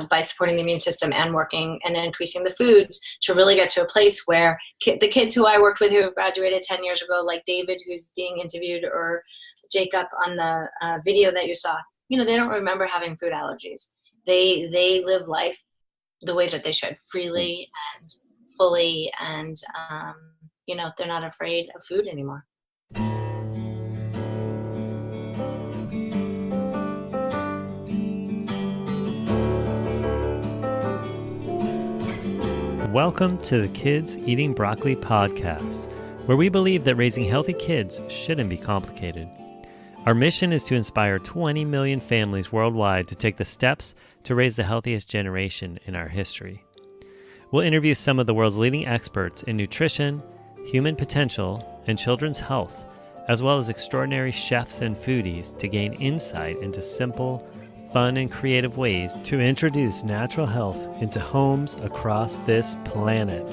by supporting the immune system and working and increasing the foods to really get to a place where the kids who I worked with who have graduated 10 years ago, like David, who's being interviewed, or Jacob on the video that you saw, they don't remember having food allergies. They live life the way that they should, freely and fully, and they're not afraid of food anymore. Welcome to the Kids Eating Broccoli podcast, where we believe that raising healthy kids shouldn't be complicated. Our mission is to inspire 20 million families worldwide to take the steps to raise the healthiest generation in our history. We'll interview some of the world's leading experts in nutrition, human potential, and children's health, as well as extraordinary chefs and foodies to gain insight into simple, fun, and creative ways to introduce natural health into homes across this planet.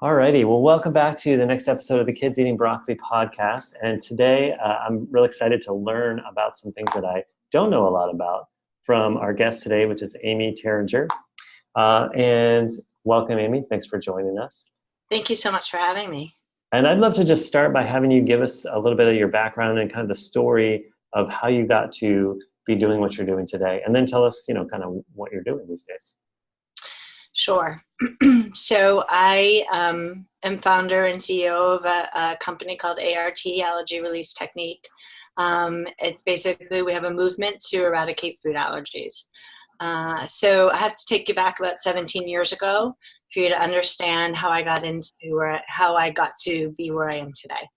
Alrighty, well, welcome back to the next episode of the Kids Eating Broccoli podcast. And today I'm really excited to learn about some things that I don't know a lot about from our guest today, which is Amy Thieringer. And welcome, Amy. Thanks for joining us. Thank you so much for having me. And I'd love to just start by having you give us a little bit of your background and kind of the story of how you got to be doing what you're doing today. And then tell us, kind of what you're doing these days. Sure. So I am founder and CEO of a company called A.R.T, Allergy Release Technique. It's basically, we have a movement to eradicate food allergies. So I have to take you back about 17 years ago for you to understand how I got to be where I am today.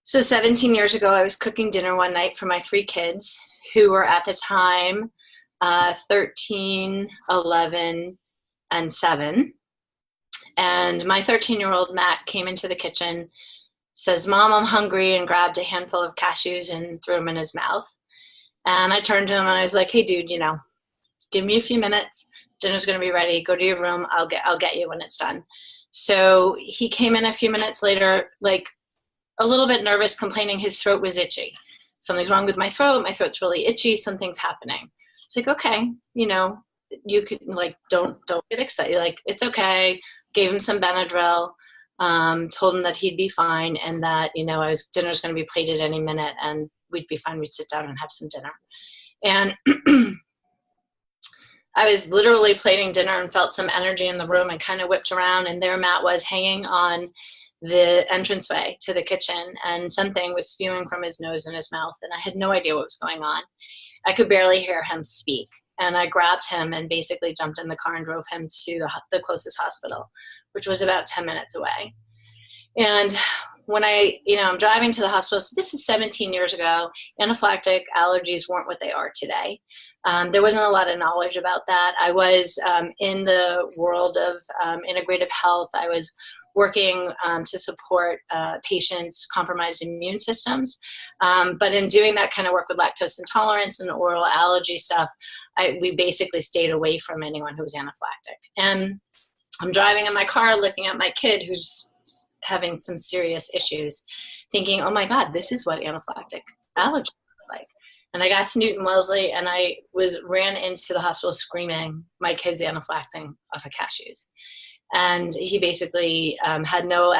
So 17 years ago, I was cooking dinner one night for my 3 kids, who were at the time 13, 11, and 7. And my 13-year-old Matt came into the kitchen, says, "Mom, I'm hungry," and grabbed a handful of cashews and threw them in his mouth. And I turned to him and I was like, "Hey, dude, give me a few minutes. Dinner's going to be ready. Go to your room. I'll get you when it's done." So he came in a few minutes later, like a little bit nervous, complaining his throat was itchy. "Something's wrong with my throat. My throat's really itchy. Something's happening." It's like, "Okay, you could don't get excited. Like, it's okay." Gave him some Benadryl, told him that he'd be fine, and that, dinner's going to be plated any minute and we'd be fine. We'd sit down and have some dinner. And I was literally plating dinner and felt some energy in the room and kind of whipped around, and there Matt was hanging on the entranceway to the kitchen, and something was spewing from his nose and his mouth, and I had no idea what was going on. I could barely hear him speak, and I grabbed him and basically jumped in the car and drove him to the closest hospital, which was about 10 minutes away. And when I'm driving to the hospital, so this is 17 years ago, anaphylactic allergies weren't what they are today. There wasn't a lot of knowledge about that. I was in the world of integrative health. I was working to support patients' compromised immune systems. But in doing that kind of work with lactose intolerance and oral allergy stuff, we basically stayed away from anyone who was anaphylactic. And I'm driving in my car looking at my kid who's having some serious issues, thinking, "Oh my God, this is what anaphylactic allergy looks like." And I got to Newton Wellesley and I ran into the hospital screaming, "My kid's anaphylactic off of cashews." And he basically had no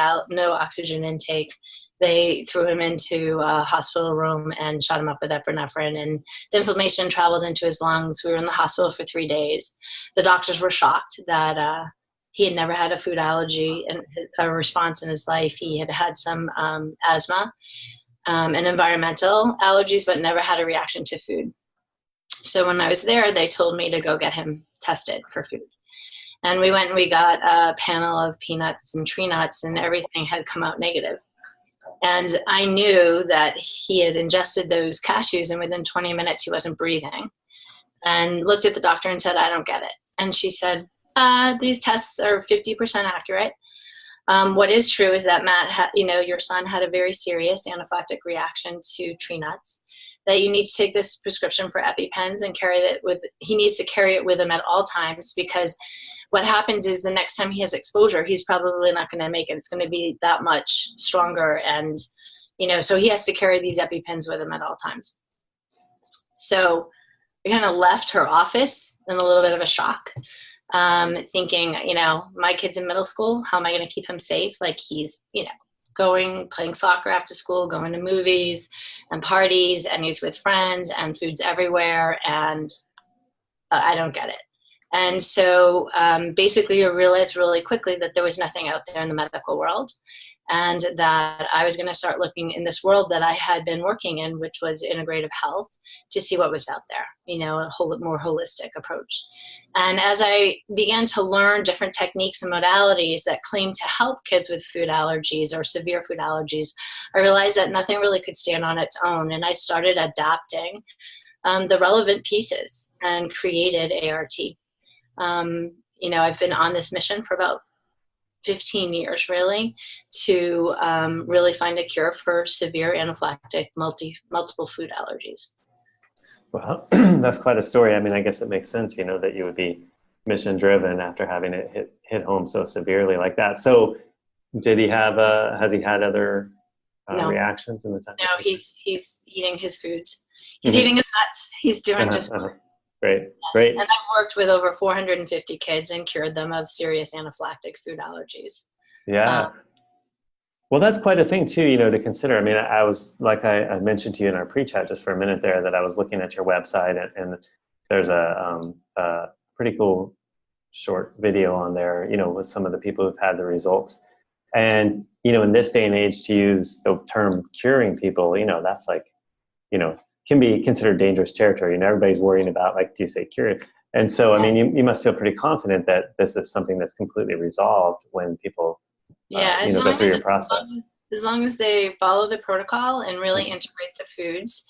oxygen intake. They threw him into a hospital room and shot him up with epinephrine, and the inflammation traveled into his lungs. We were in the hospital for 3 days. The doctors were shocked that he had never had a food allergy and a response in his life. He had had some asthma and environmental allergies, but never had a reaction to food. So when I was there, they told me to go get him tested for food. And we went and we got a panel of peanuts and tree nuts, and everything had come out negative. And I knew that he had ingested those cashews, and within 20 minutes he wasn't breathing. And looked at the doctor and said, "I don't get it." And she said, "These tests are 50% accurate. What is true is that Matt, your son had a very serious anaphylactic reaction to tree nuts, that you need to take this prescription for EpiPens and he needs to carry it with him at all times, because what happens is the next time he has exposure, he's probably not going to make it. It's going to be that much stronger. And, so he has to carry these EpiPens with him at all times. So we kind of left her office in a little bit of a shock, thinking, my kid's in middle school. How am I going to keep him safe? Like he's, playing soccer after school, going to movies and parties, and he's with friends and food's everywhere. And I don't get it. And so basically I realized really quickly that there was nothing out there in the medical world, and that I was going to start looking in this world that I had been working in, which was integrative health, to see what was out there, a more holistic approach. And as I began to learn different techniques and modalities that claim to help kids with food allergies or severe food allergies, I realized that nothing really could stand on its own. And I started adapting the relevant pieces and created A.R.T. I've been on this mission for about 15 years, really, to really find a cure for severe anaphylactic multiple food allergies. Well, that's quite a story. I mean, I guess it makes sense, that you would be mission driven after having it hit home so severely like that. So has he had other No. reactions in the time? No, he's eating his foods. He's eating his nuts. He's doing just Great, yes. great. And I've worked with over 450 kids and cured them of serious anaphylactic food allergies. Yeah. Well, that's quite a thing too, to consider. I mean, I was, like I mentioned to you in our pre-chat just for a minute there, that I was looking at your website, and there's a pretty cool short video on there, with some of the people who've had the results. And, in this day and age, to use the term curing people, that's like, can be considered dangerous territory. Everybody's worrying about, like, do you say cure? And so, I mean, you must feel pretty confident that this is something that's completely resolved when people, go through your process. As long as they follow the protocol and really integrate the foods,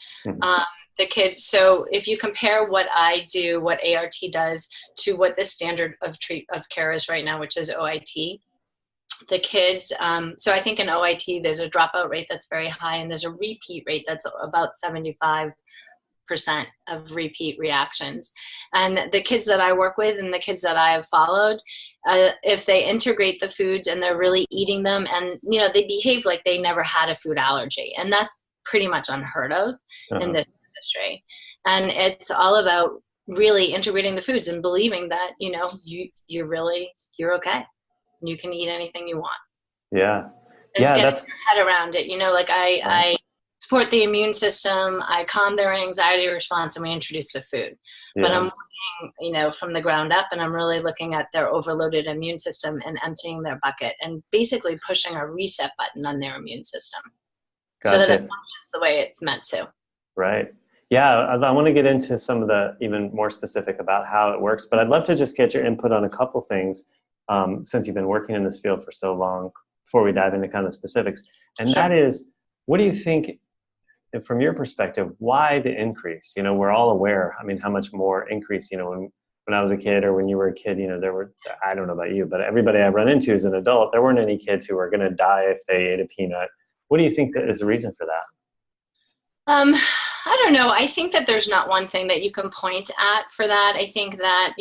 the kids. So if you compare what I do, what A.R.T does, to what the standard of care is right now, which is OIT, the kids, so I think in OIT there's a dropout rate that's very high, and there's a repeat rate that's about 75% of repeat reactions. And the kids that I work with and the kids that I have followed, if they integrate the foods and they're really eating them, and they behave like they never had a food allergy, and that's pretty much unheard of in this industry. And it's all about really integrating the foods and believing that you're okay. You can eat anything you want. Yeah. It's getting your head around it. I support the immune system. I calm their anxiety response, and we introduce the food. Yeah. But I'm working, from the ground up, and I'm really looking at their overloaded immune system and emptying their bucket and basically pushing a reset button on their immune system so that it functions the way it's meant to. Right. Yeah. I want to get into some of the even more specific about how it works, but I'd love to just get your input on a couple things. Since you've been working in this field for so long, before we dive into kind of specifics. And that is, what do you think, from your perspective, why the increase? We're all aware, how much more increase, when I was a kid, or when you were a kid, there were, I don't know about you, but everybody I run into as an adult, there weren't any kids who were going to die if they ate a peanut. What do you think that is the reason for that? I don't know. I think that there's not one thing that you can point at for that. I think that,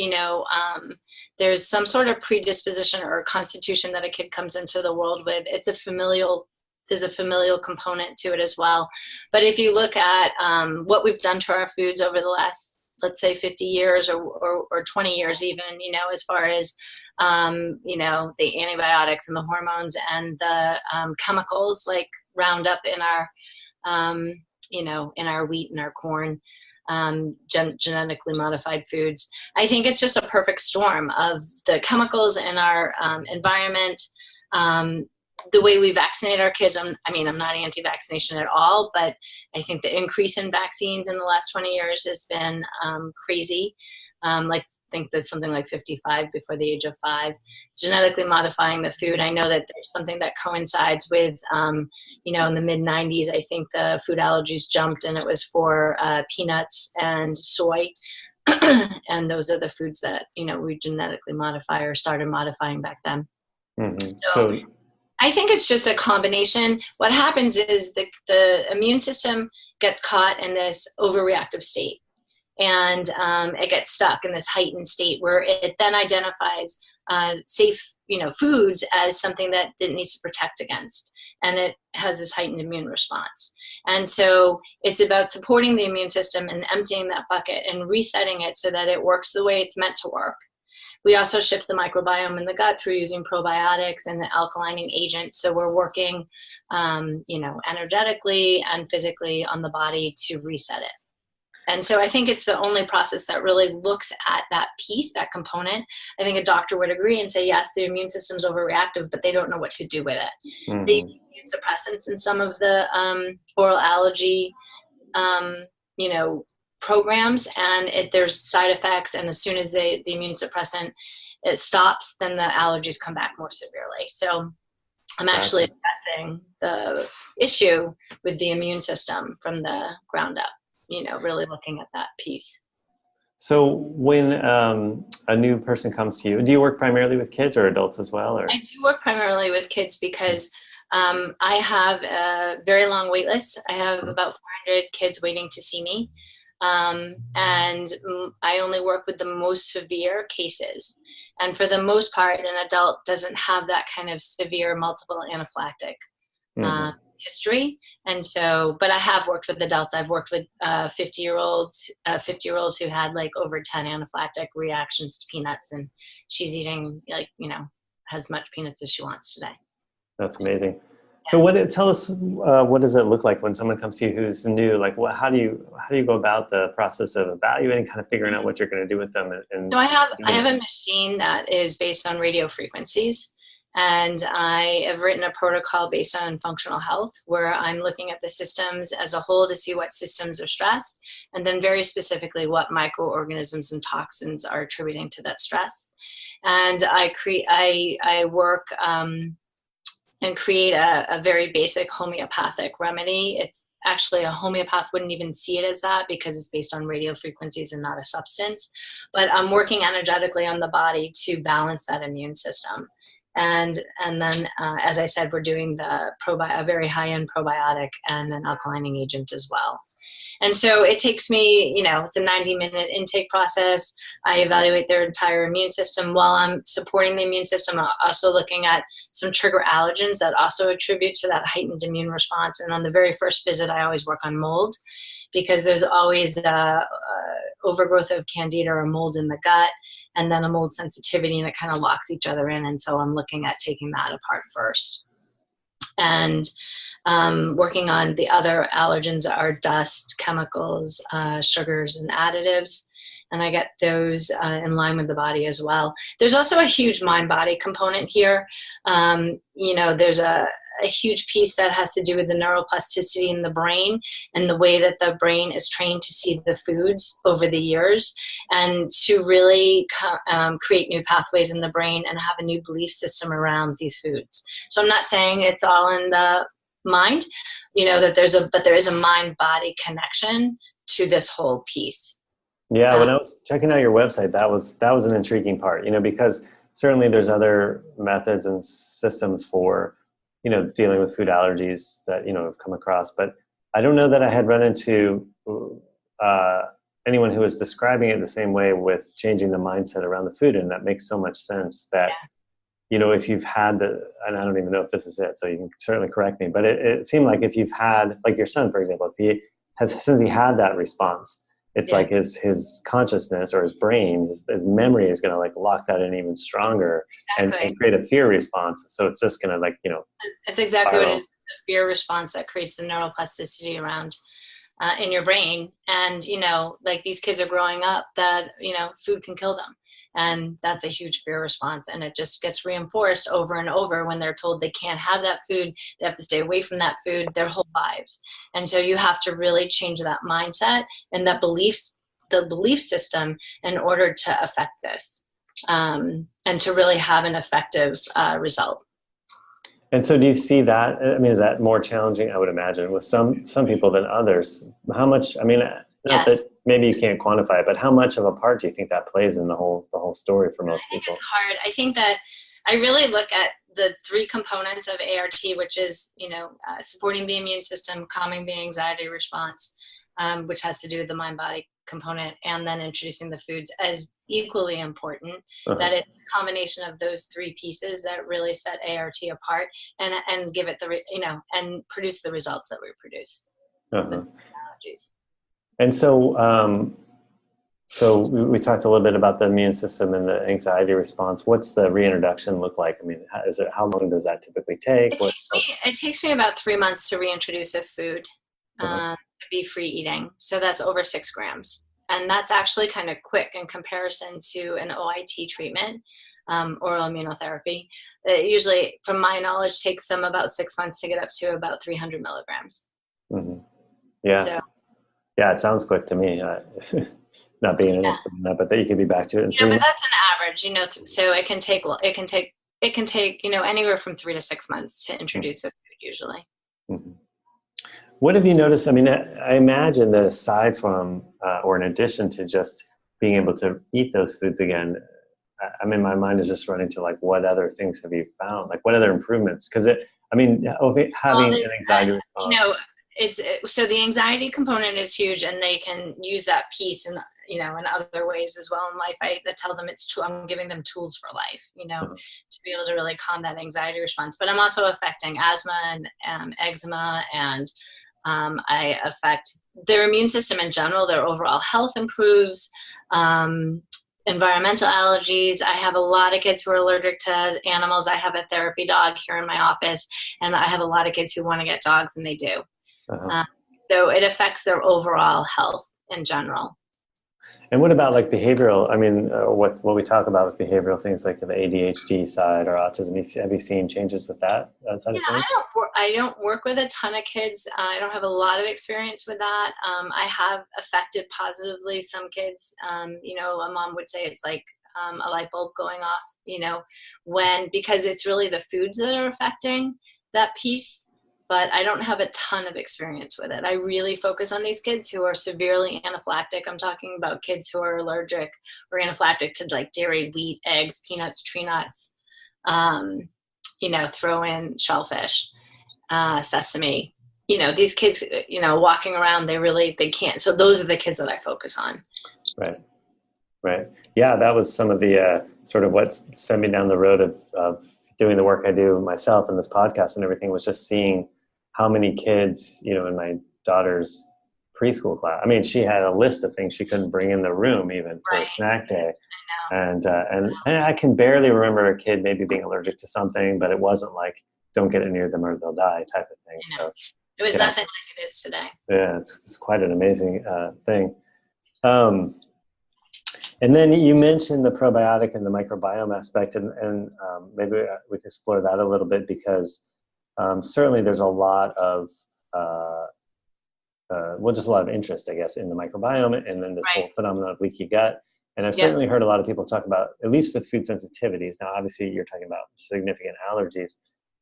there's some sort of predisposition or constitution that a kid comes into the world with. There's a familial component to it as well. But if you look at what we've done to our foods over the last, let's say 50 years or 20 years even, as far as, the antibiotics and the hormones and the chemicals like Roundup in our, in our wheat and our corn, genetically modified foods. I think it's just a perfect storm of the chemicals in our environment, the way we vaccinate our kids. I'm not anti-vaccination at all, but I think the increase in vaccines in the last 20 years has been crazy. I think there's something like 55 before the age of 5. Genetically modifying the food. I know that there's something that coincides with, in the mid 90s, I think the food allergies jumped, and it was for peanuts and soy. And those are the foods that, we genetically modify or started modifying back then. Mm-hmm. So I think it's just a combination. What happens is the immune system gets caught in this overreactive state. and it gets stuck in this heightened state where it then identifies safe, foods as something that it needs to protect against, and it has this heightened immune response. And so it's about supporting the immune system and emptying that bucket and resetting it so that it works the way it's meant to work. We also shift the microbiome in the gut through using probiotics and alkalining agents. So we're working, energetically and physically on the body to reset it. And so I think it's the only process that really looks at that piece, that component. I think a doctor would agree and say, yes, the immune system's overreactive, but they don't know what to do with it. Mm-hmm. They use suppressants in some of the oral allergy, programs, and if there's side effects, and as soon as the immune suppressant it stops, then the allergies come back more severely. So I'm actually addressing the issue with the immune system from the ground up, really looking at that piece. So when a new person comes to you, do you work primarily with kids or adults as well? Or? I do work primarily with kids because I have a very long wait list. I have about 400 kids waiting to see me. And I only work with the most severe cases. And for the most part, an adult doesn't have that kind of severe multiple anaphylactic history. And so, but I have worked with adults. I've worked with 50-year-olds who had like over 10 anaphylactic reactions to peanuts, and she's eating as much peanuts as she wants today. That's amazing. So tell us, what does it look like when someone comes to you who's new? Like, how do you go about the process of evaluating, kind of figuring out what you're going to do with them? So I have a machine that is based on radio frequencies, and I have written a protocol based on functional health where I'm looking at the systems as a whole to see what systems are stressed, and then very specifically what microorganisms and toxins are attributing to that stress. And I work and create a very basic homeopathic remedy. It's actually a homeopath wouldn't even see it as that because it's based on radio frequencies and not a substance. But I'm working energetically on the body to balance that immune system. And then, as I said, we're doing a very high-end probiotic and an alkalining agent as well. And so it takes me, it's a 90-minute intake process. I evaluate their entire immune system. While I'm supporting the immune system, I'm also looking at some trigger allergens that also attribute to that heightened immune response. And on the very first visit, I always work on mold because there's always overgrowth of candida or mold in the gut, and then a mold sensitivity, and it kind of locks each other in. And so I'm looking at taking that apart first. And working on the other allergens are dust, chemicals, sugars, and additives. And I get those in line with the body as well. There's also a huge mind-body component here. There's a huge piece that has to do with the neuroplasticity in the brain and the way that the brain is trained to see the foods over the years and to really create new pathways in the brain and have a new belief system around these foods. So I'm not saying it's all in the mind, that there is a mind-body connection to this whole piece. Yeah, when I was checking out your website, that was an intriguing part, because certainly there's other methods and systems for, dealing with food allergies that, have come across, but I don't know that I had run into anyone who was describing it the same way with changing the mindset around the food. And that makes so much sense that, if you've had and I don't even know if this is it, so you can certainly correct me, but it seemed like if you've had, like your son, for example, since he had that response, it's like his consciousness or his brain, his memory is going to like lock that in even stronger and create a fear response. So it's just going to It's exactly what it is. The fear response that creates the neuroplasticity around in your brain. And, these kids are growing up that, food can kill them. And that's a huge fear response. And it just gets reinforced over and over when they're told they can't have that food. They have to stay away from that food their whole lives. And so you have to really change that mindset and the belief system in order to affect this and to really have an effective result. And so do you see that? I mean, is that more challenging, I would imagine, with some people than others? How much, not that maybe you can't quantify it, but how much of a part do you think that plays in the whole story for most people? It's hard. I think that I really look at the three components of ART, which is, supporting the immune system, calming the anxiety response, which has to do with the mind-body component, and then introducing the foods as equally important. That it's a combination of those three pieces that really set ART apart and give it and produce the results that we produce. With allergies. And so, so we talked a little bit about the immune system and the anxiety response. What's the reintroduction look like? I mean, how long does that typically take? It takes me about 3 months to reintroduce a food to be free eating. So that's over 6 grams. And that's actually kind of quick in comparison to an OIT treatment, oral immunotherapy. It usually, from my knowledge, takes them about 6 months to get up to about 300 milligrams. Yeah. So, yeah, it sounds quick to me. Not being an expert in that, but that you could be back to it in 3 but months. that's an average, so it can take anywhere from 3 to 6 months to introduce a food usually. What have you noticed? I mean, I imagine that aside from, or in addition to just being able to eat those foods again, I mean, my mind is just running to like, what other things have you found? Like, what other improvements? Because having an anxiety response. So the anxiety component is huge, and they can use that piece in other ways as well in life. I tell them I'm giving them tools for life, to be able to really calm that anxiety response. But I'm also affecting asthma and eczema, and I affect their immune system in general. Their overall health improves. Environmental allergies. I have a lot of kids who are allergic to animals. I have a therapy dog here in my office, and I have a lot of kids who want to get dogs, and they do. So it affects their overall health in general. And what about like behavioral? I mean, what we talk about with behavioral things like the ADHD side or autism, have you seen changes with that side of things? I don't work with a ton of kids. I don't have a lot of experience with that. I have affected positively some kids. A mom would say it's like a light bulb going off, because it's really the foods that are affecting that piece. But I don't have a ton of experience with it. I really focus on these kids who are severely anaphylactic. I'm talking about kids who are allergic or anaphylactic to like dairy, wheat, eggs, peanuts, tree nuts, throw in shellfish, sesame. These kids, walking around, they can't. So those are the kids that I focus on. Right. Yeah, that was some of the sort of what sent me down the road of doing the work I do myself in this podcast and everything, was just seeing how many kids, in my daughter's preschool class. I mean, she had a list of things she couldn't bring in the room even for a snack day. And I can barely remember a kid maybe being allergic to something, but it wasn't like, don't get it near them or they'll die type of thing. So it was nothing like it is today. Yeah, it's quite an amazing thing. And then you mentioned the probiotic and the microbiome aspect, and maybe we can explore that a little bit, because certainly there's a lot of, just a lot of interest, I guess, in the microbiome and then this whole phenomenon of leaky gut. And I've certainly heard a lot of people talk about, at least with food sensitivities, now obviously you're talking about significant allergies,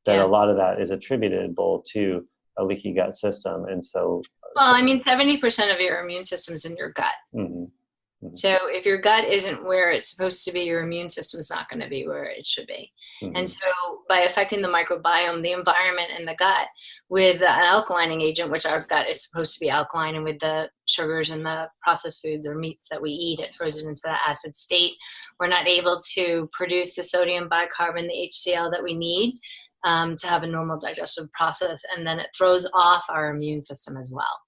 that a lot of that is attributable to a leaky gut system. And so... Well, 70% of your immune system is in your gut. So if your gut isn't where it's supposed to be, your immune system is not going to be where it should be. And so by affecting the microbiome, the environment in the gut, with an alkalining agent, which our gut is supposed to be alkaline, and with the sugars and the processed foods or meats that we eat, it throws it into the acid state. We're not able to produce the sodium bicarbonate, the HCl that we need to have a normal digestive process. And then it throws off our immune system as well.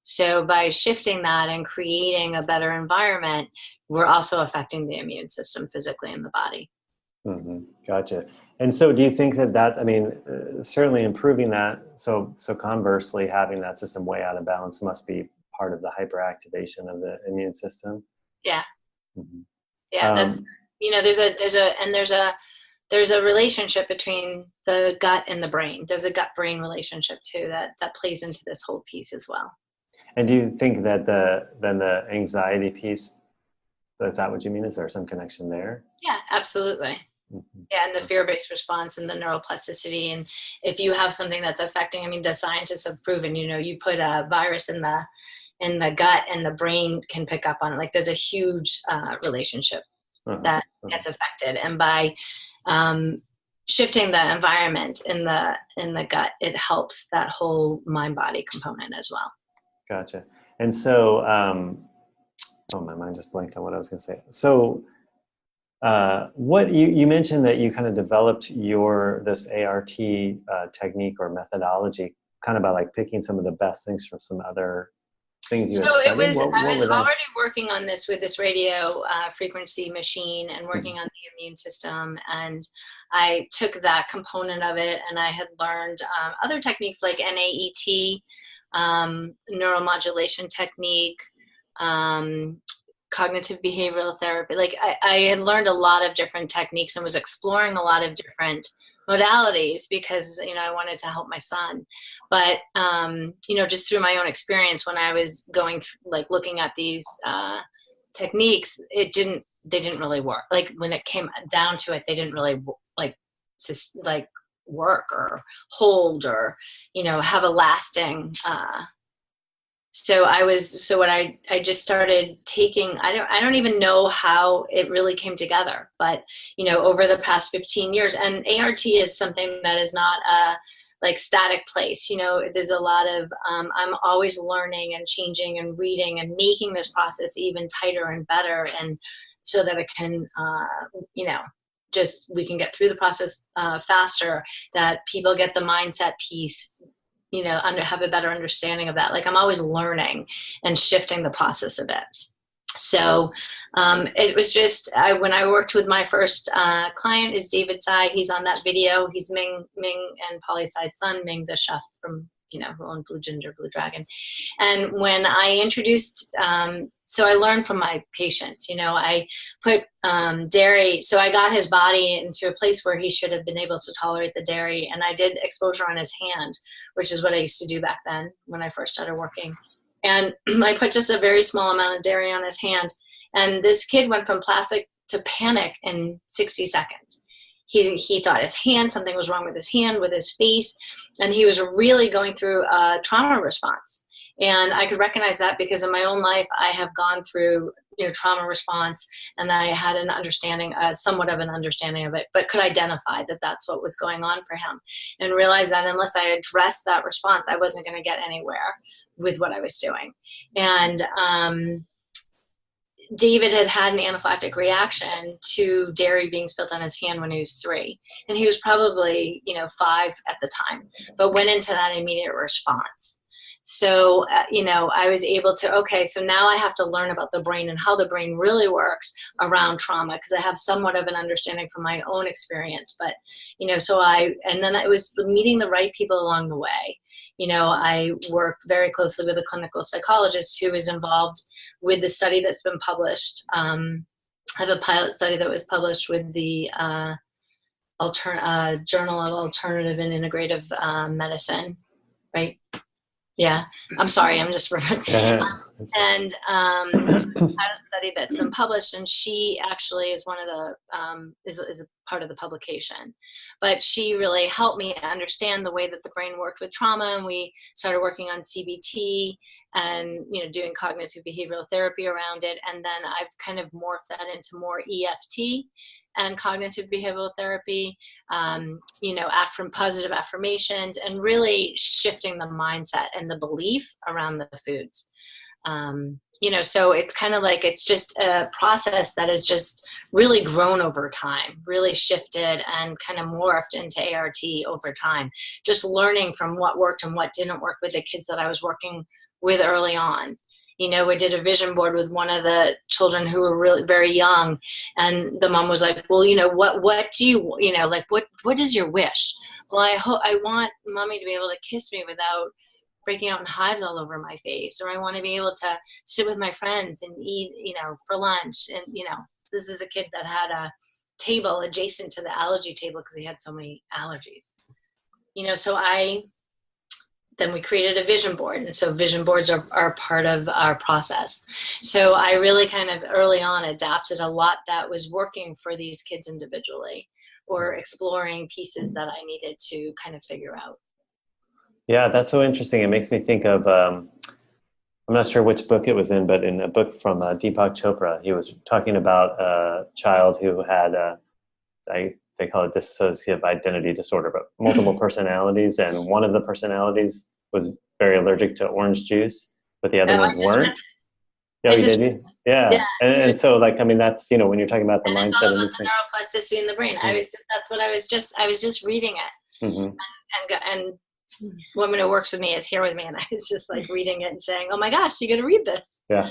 So by shifting that and creating a better environment, we're also affecting the immune system physically in the body. Gotcha. And so do you think that, certainly improving that, so conversely, having that system way out of balance must be part of the hyperactivation of the immune system? Yeah. Yeah, that's, there's a relationship between the gut and the brain. There's a gut-brain relationship too that plays into this whole piece as well. And do you think that the anxiety piece, is that what you mean? Is there some connection there? Yeah, absolutely. Yeah, and the fear-based response and the neuroplasticity. And if you have something that's affecting, the scientists have proven, you put a virus in the gut and the brain can pick up on it. Like there's a huge relationship that gets affected. And by shifting the environment in the gut, it helps that whole mind-body component as well. Gotcha. And so, oh, my mind just blanked on what I was going to say. So, what you mentioned that you kind of developed this ART technique or methodology kind of by like picking some of the best things from some other things you had So studied. I was already working on this with this radio frequency machine and working on the immune system. And I took that component of it, and I had learned other techniques like NAET, neuromodulation technique, cognitive behavioral therapy. Like I had learned a lot of different techniques and was exploring a lot of different modalities because, I wanted to help my son. But, just through my own experience, when I was going through, like looking at these techniques, they didn't really work. Like when it came down to it, they didn't really like work or hold or, have a lasting, so I just started taking, I don't even know how it really came together, but, over the past 15 years, and ART is something that is not a like static place. There's a lot of, I'm always learning and changing and reading and making this process even tighter and better. And so that it can, we can get through the process faster, that people get the mindset piece, have a better understanding of that. Like I'm always learning and shifting the process a bit. So it was just, when I worked with my first client is David Tsai. He's on that video. He's Ming and Polly Tsai's son, Ming, the chef from, who owned Blue Ginger, Blue Dragon. And when I introduced, so I learned from my patients, I put dairy, so I got his body into a place where he should have been able to tolerate the dairy. And I did exposure on his hand, which is what I used to do back then when I first started working. And I put just a very small amount of dairy on his hand. And this kid went from plastic to panic in 60 seconds. He thought something was wrong with his hand, with his face, and he was really going through a trauma response. And I could recognize that because in my own life, I have gone through, trauma response, and I had an understanding, somewhat of an understanding of it, but could identify that that's what was going on for him, and realize that unless I addressed that response, I wasn't going to get anywhere with what I was doing. And, David had an anaphylactic reaction to dairy being spilled on his hand when he was 3. And he was probably, 5 at the time, but went into that immediate response. So, I was able to, okay, so now I have to learn about the brain and how the brain really works around trauma, because I have somewhat of an understanding from my own experience. But, and then I was meeting the right people along the way. I worked very closely with a clinical psychologist who was involved with the study that's been published. I have a pilot study that was published with the Journal of Alternative and Integrative Medicine, right? Yeah, I'm sorry, I'm just and it's a pilot study that's been published, and she actually is one of the is a part of the publication. But she really helped me understand the way that the brain worked with trauma, and we started working on CBT and doing cognitive behavioral therapy around it. And then I've kind of morphed that into more EFT and cognitive behavioral therapy, positive affirmations, and really shifting the mindset and the belief around the foods. So it's kind of like, it's just a process that has just really grown over time, really shifted and kind of morphed into ART over time, just learning from what worked and what didn't work with the kids that I was working with early on. We did a vision board with one of the children who were really very young, and the mom was like, well, what do you, what is your wish? Well, I want mommy to be able to kiss me without breaking out in hives all over my face, or I want to be able to sit with my friends and eat, for lunch. And, this is a kid that had a table adjacent to the allergy table because he had so many allergies, then we created a vision board. And so vision boards are part of our process. So I really kind of early on adapted a lot that was working for these kids individually, or exploring pieces that I needed to kind of figure out. Yeah, that's so interesting. It makes me think of, I'm not sure which book it was in, but in a book from Deepak Chopra, he was talking about a child who had, they call it dissociative identity disorder, but multiple personalities. And one of the personalities was very allergic to orange juice, but the other I ones just read weren't. Yeah, I you just, did. Yeah. yeah. And so like, I mean, that's, you know, when you're talking about the And it's mindset all and about these the things. neuroplasticity in the brain. That's what I was just reading it. Mm-hmm. And woman who works with me is here with me. And I was just like reading it and saying, oh my gosh, you got to read this. Yeah.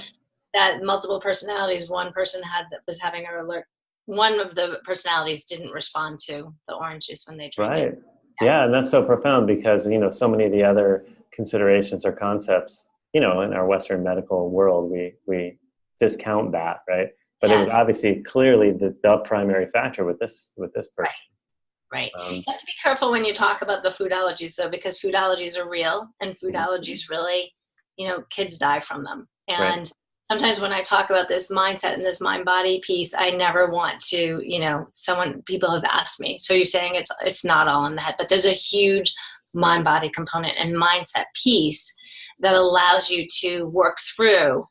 That multiple personalities, one person was having an alert. One of the personalities didn't respond to the orange juice when they drank Right. it. Yeah. And that's so profound because, you know, so many of the other considerations or concepts, you know, in our Western medical world, we discount that, right? But it was obviously clearly the primary factor with this person. Right. You have to be careful when you talk about the food allergies, though, because food allergies are real, and food allergies really, you know, kids die from them. And sometimes when I talk about this mindset and this mind-body piece, I never want to, you know, people have asked me, so you're saying it's not all in the head, but there's a huge mind-body component and mindset piece that allows you to work through,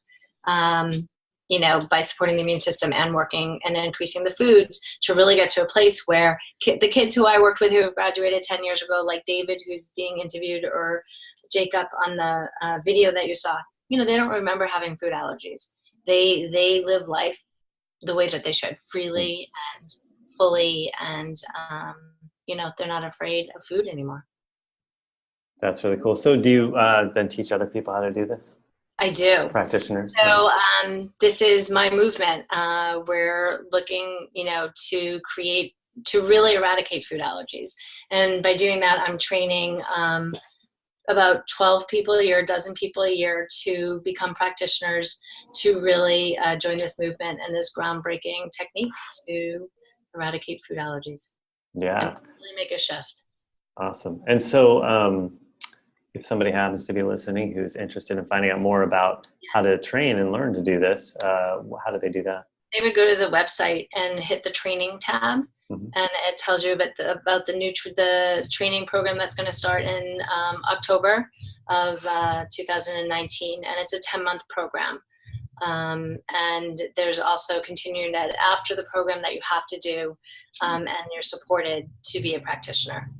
you know, by supporting the immune system and working and increasing the foods to really get to a place where the kids who I worked with who have graduated 10 years ago, like David, who's being interviewed, or Jacob on the video that you saw, you know, they don't remember having food allergies. They live life the way that they should, freely and fully, and, you know, they're not afraid of food anymore. That's really cool. So do you then teach other people how to do this? I do. Practitioners. So this is my movement. We're looking, you know, to really eradicate food allergies. And by doing that, I'm training about 12 people a year, a dozen people a year to become practitioners to really join this movement and this groundbreaking technique to eradicate food allergies. Yeah. And really make a shift. Awesome. And so if somebody happens to be listening who's interested in finding out more about how to train and learn to do this, how do they do that? They would go to the website and hit the training tab, and it tells you about the training program that's going to start in October of 2019, and it's a 10-month program. And there's also continuing ed after the program that you have to do, and you're supported to be a practitioner.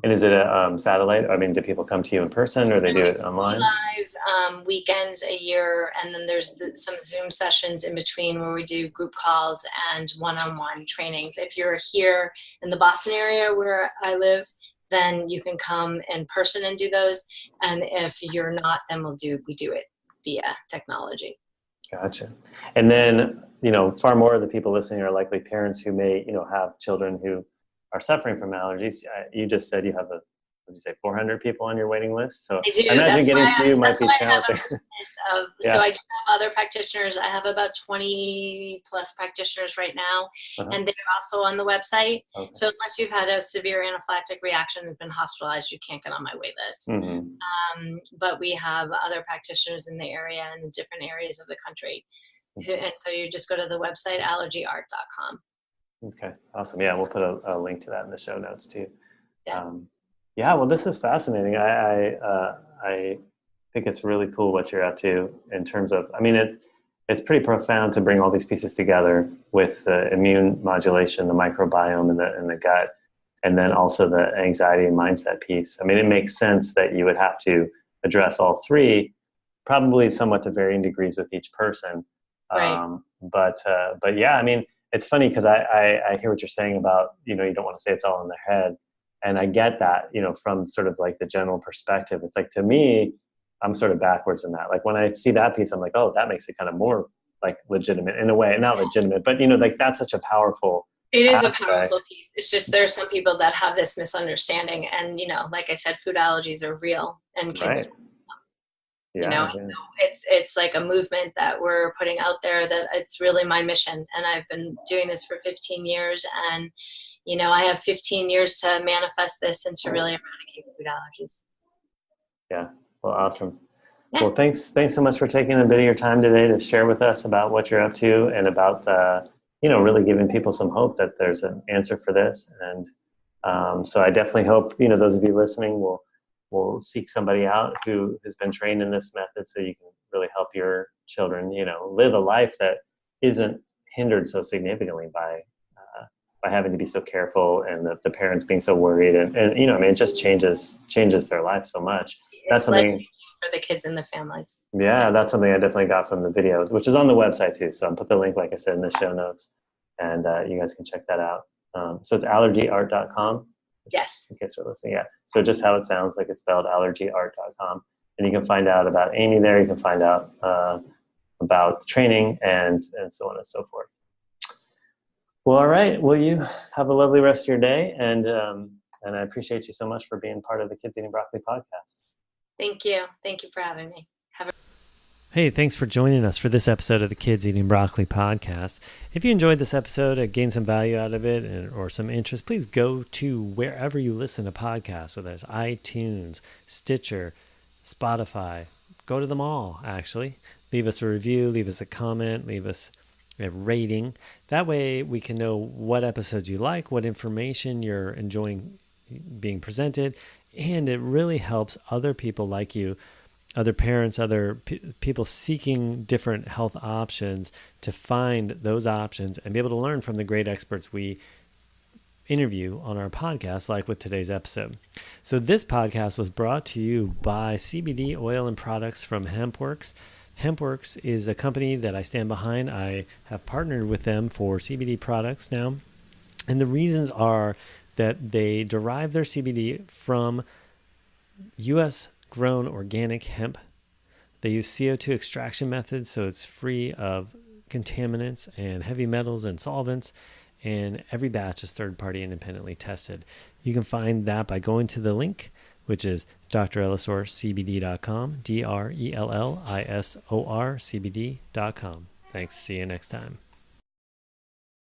And is it a satellite? I mean, do people come to you in person, or they do it online? Live weekends a year, and then there's some Zoom sessions in between where we do group calls and one-on-one trainings. If you're here in the Boston area where I live, then you can come in person and do those. And if you're not, then we do it via technology. Gotcha. And then, you know, far more of the people listening are likely parents who may, you know, have children who are suffering from allergies. You just said you have 400 people on your waiting list. So I do. I imagine getting to you might be challenging. So I do have other practitioners. I have about 20 plus practitioners right now, and they're also on the website. Okay. So unless you've had a severe anaphylactic reaction and been hospitalized, you can't get on my wait list. But we have other practitioners in the area and in different areas of the country. And so you just go to the website, allergyart.com. Okay, awesome. Yeah, we'll put a link to that in the show notes too. Yeah, well, this is fascinating. I think it's really cool what you're up to in terms of, I mean, it's pretty profound to bring all these pieces together with the immune modulation, the microbiome in the gut, and then also the anxiety and mindset piece. I mean, it makes sense that you would have to address all three, probably somewhat to varying degrees with each person. Right. But yeah, I mean, it's funny because I hear what you're saying about, you know, you don't want to say it's all in their head. And I get that, you know, from sort of like the general perspective. It's like, to me, I'm sort of backwards in that. Like when I see that piece, I'm like, oh, that makes it kind of more like legitimate in a way. Not legitimate, but, you know, like that's such a powerful It is aspect. a powerful piece. It's just there's some people that have this misunderstanding. And, you know, like I said, food allergies are real, and kids, you know, it's like a movement that we're putting out there that it's really my mission. And I've been doing this for 15 years. And, you know, I have 15 years to manifest this and to really eradicate food allergies. Yeah. Well, awesome. Yeah. Well, thanks so much for taking a bit of your time today to share with us about what you're up to and about, you know, really giving people some hope that there's an answer for this. And so I definitely hope, you know, those of you listening will seek somebody out who has been trained in this method so you can really help your children, you know, live a life that isn't hindered so significantly by having to be so careful, and the parents being so worried, and you know, I mean, it just changes their life so much. That's something for the kids and the families. Yeah, that's something I definitely got from the video, which is on the website too. So I'll put the link, like I said, in the show notes, and you guys can check that out. So it's allergyart.com. Yes. In case you're listening, yeah. So just how it sounds, like it's spelled, allergyart.com. And you can find out about Amy there. You can find out about training and so on and so forth. Well, all right. Well, you have a lovely rest of your day, and I appreciate you so much for being part of the Kids Eating Broccoli podcast. Thank you. Thank you for having me. Hey, thanks for joining us for this episode of the Kids Eating Broccoli podcast. If you enjoyed this episode and gained some value out of it or some interest, please go to wherever you listen to podcasts, whether it's iTunes, Stitcher, Spotify. Go to them all, actually. Leave us a review, leave us a comment, leave us a rating. That way we can know what episodes you like, what information you're enjoying being presented, and it really helps other people like you, other parents, other people seeking different health options, to find those options and be able to learn from the great experts we interview on our podcast, like with today's episode. So this podcast was brought to you by CBD oil and products from HempWorks. HempWorks is a company that I stand behind. I have partnered with them for CBD products now. And the reasons are that they derive their CBD from U.S. grown organic hemp. They use CO2 extraction methods, so it's free of contaminants and heavy metals and solvents, and every batch is third-party independently tested. You can find that by going to the link, which is drellisorcbd.com, DRELLISORCBD.com. Thanks. See you next time.